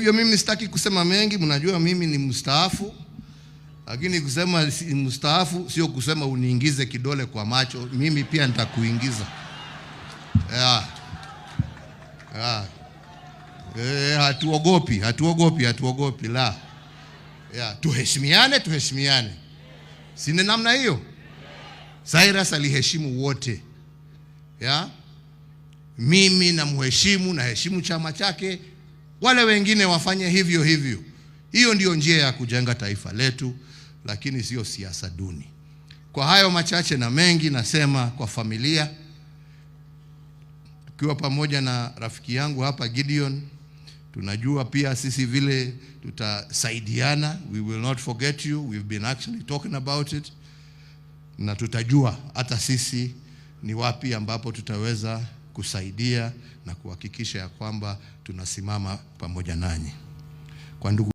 Hivyo mimi sitaki kusema mengi, mnajua mimi ni mstaafu. Lakini kusema mstaafu sio kusema uniingize kidole kwa macho, mimi pia nitakuingiza. Hatuogopi la. Tuheshimiane. Sina namna hiyo. Cyrus aliheshimu wote. Mimi na heshimu chama chake. Wale wengine wafanye hivyo. Hiyo ndio njia ya kujenga taifa letu, lakini sio siasa duni. Kwa hayo machache na mengi, nasema kwa familia, tukiwa pamoja na rafiki yangu hapa Gideon, tunajua pia sisi vile tutasaidiana. We will not forget you. We've been actually talking about it. Na tutajua hata sisi ni wapi ambapo tutaweza kusaidia na kuhakikisha ya kwamba tunasimama pamoja nanyi. Kwa ndugu